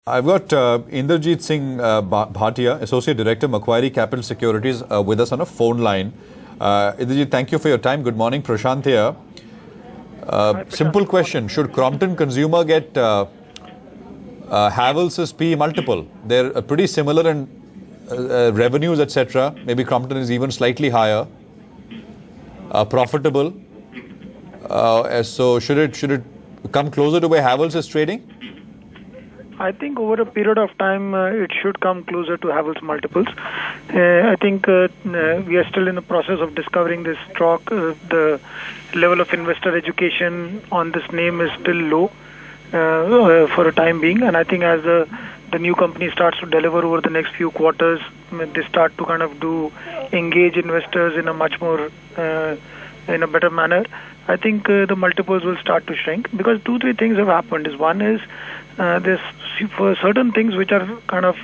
I've got Inderjeetsingh Bhatia, Associate Director, Macquarie Capital Securities, with us on a phone line. Inderjeet, thank you for your time. Good morning. Prashant here. Simple question. Should Crompton Consumer get Havells' P multiple? They're pretty similar in revenues, etc. Maybe Crompton is even slightly higher. Profitable. So should it come closer to where Havells is trading? I think over a period of time, it should come closer to Havells multiples. I think we are still in the process of discovering this stock. The level of investor education on this name is still low for a time being. And I think as the new company starts to deliver over the next few quarters, they start to kind of engage investors in a much more, in a better manner. I think the multiples will start to shrink because 2-3 things have happened. One is there's for certain things which are kind of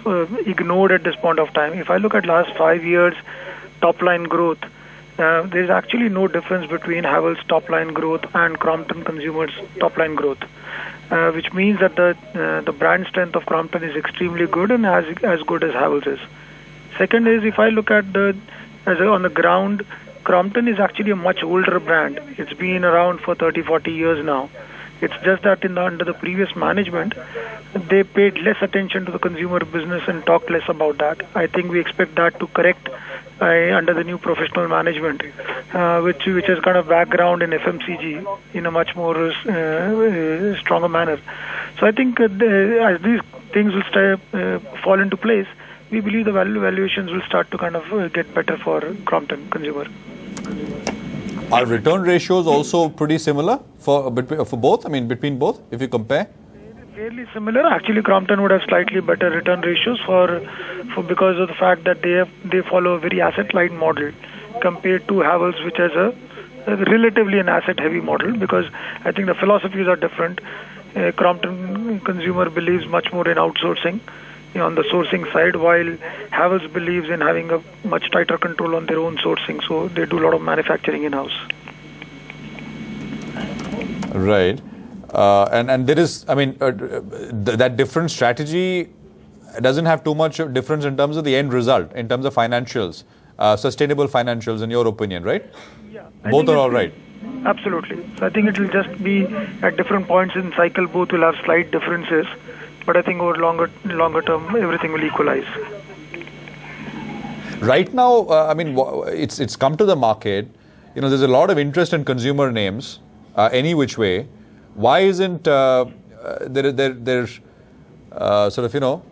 ignored at this point of time. If I look at last 5 years top line growth, there's actually no difference between Havells top line growth and Crompton Consumer's top line growth, which means that the brand strength of Crompton is extremely good and as good as Havells is. Second is if I look at on the ground, Crompton is actually a much older brand. It's been around for 30-40 years now. It's just that under the previous management, they paid less attention to the consumer business and talked less about that. I think we expect that to correct under the new professional management, which has kind of background in FMCG in a much more stronger manner. So I think as these things will fall into place, we believe the valuations will start to kind of get better for Crompton Consumer. Are return ratios also pretty similar for both? I mean, between both, if you compare? Fairly similar. Actually, Crompton would have slightly better return ratios for because of the fact that they follow a very asset-light model compared to Havells, which has a relatively an asset-heavy model. Because I think the philosophies are different. Crompton Consumer believes much more in outsourcing on the sourcing side, while Havells believes in having a much tighter control on their own sourcing. So they do a lot of manufacturing in-house. Right. And there is, I mean, that different strategy doesn't have too much difference in terms of the end result, in terms of financials, sustainable financials, in your opinion, right? Yeah. Both are all right. Absolutely. So I think it will just be at different points in cycle, both will have slight differences. But I think over longer term, everything will equalize. Right now, I mean, it's come to the market. You know, there's a lot of interest in consumer names, any which way. Why isn't there's sort of, you know,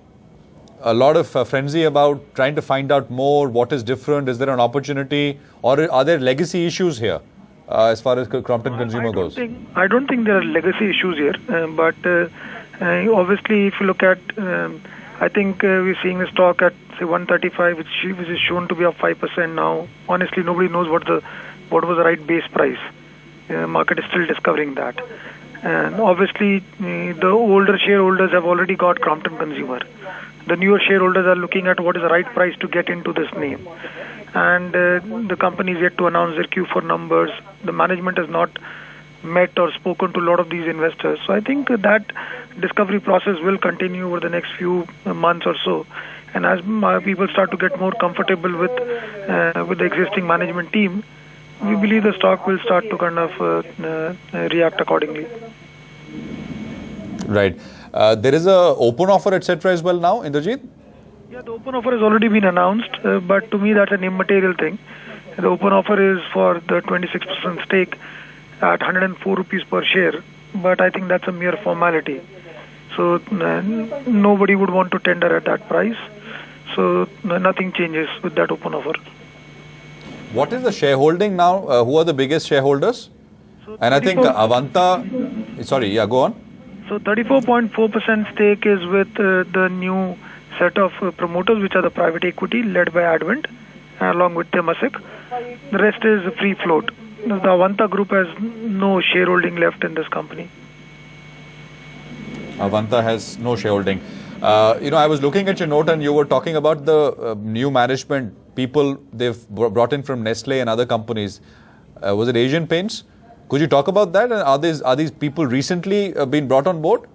a lot of frenzy about trying to find out more? What is different? Is there an opportunity, or are there legacy issues here as far as Crompton Consumer goes? I don't think there are legacy issues here, but. Obviously, if you look at, I think we're seeing the stock at say 135, which is shown to be up 5% now. Honestly, nobody knows what was the right base price. Market is still discovering that. And obviously, the older shareholders have already got Crompton Consumer. The newer shareholders are looking at what is the right price to get into this name. And the company is yet to announce their Q4 numbers. The management has not met or spoken to a lot of these investors. So I think that discovery process will continue over the next few months or so. And as people start to get more comfortable with the existing management team, we believe the stock will start to kind of react accordingly. Right. There is a open offer, etc. as well now, Inderjeet? Yeah, the open offer has already been announced, but to me that's an immaterial thing. The open offer is for the 26% stake at 104 rupees per share, but I think that's a mere formality. So nobody would want to tender at that price. So nothing changes with that open offer. What is the shareholding now? Who are the biggest shareholders? So and I think Avanta, sorry, yeah, go on. So 34.4% stake is with the new set of promoters, which are the private equity led by Advent, along with Temasek. The rest is free float. The Avanta group has no shareholding left in this company. Avanta has no shareholding. You know, I was looking at your note and you were talking about the new management people they've brought in from Nestle and other companies. Was it Asian Paints? Could you talk about that? And are these people recently been brought on board?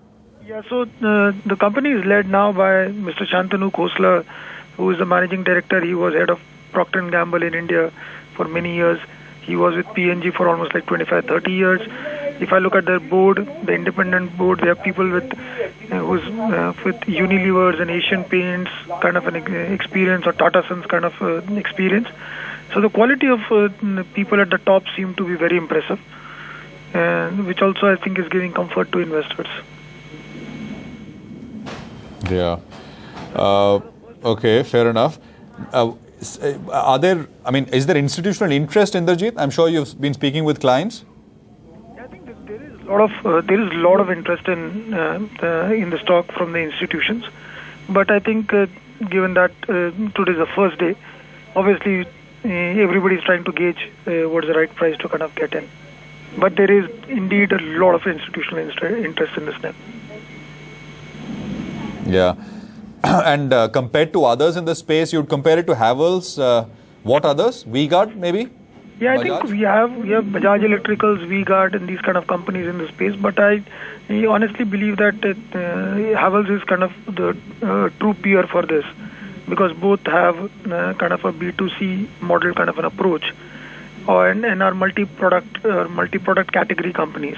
Yeah, so the company is led now by Mr. Shantanu Khosla, who is the managing director. He was head of Procter & Gamble in India for many years. He was with P&G for almost like 25, 30 years. If I look at their board, the independent board, they have people with who's with Unilevers and Asian Paints kind of an experience, or Tata Sons kind of experience. So the quality of people at the top seem to be very impressive, and which also I think is giving comfort to investors. Yeah. Okay, fair enough. Is there institutional interest in Inderjeet? I'm sure you've been speaking with clients. I think that there is a lot of interest in the stock from the institutions, but I think given that today is the first day, obviously everybody is trying to gauge what is the right price to kind of get in. But there is indeed a lot of institutional interest in this name. Yeah. And compared to others in the space, you'd compare it to Havells. What others? V-Guard, maybe? Yeah, I Bajaj? think we have Bajaj Electricals, V-Guard, and these kind of companies in the space. But I honestly believe that Havells is kind of the true peer for this, because both have kind of a B2C model kind of an approach, and are multi-product category companies,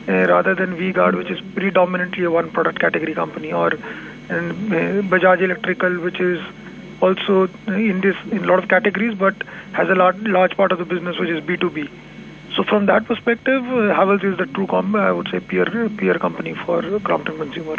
rather than V-Guard, which is predominantly a one-product category company, or Bajaj Electrical, which is also in a lot of categories, but has a large part of the business which is B2B. So from that perspective, Havells is the true, I would say, peer company for Crompton Consumer.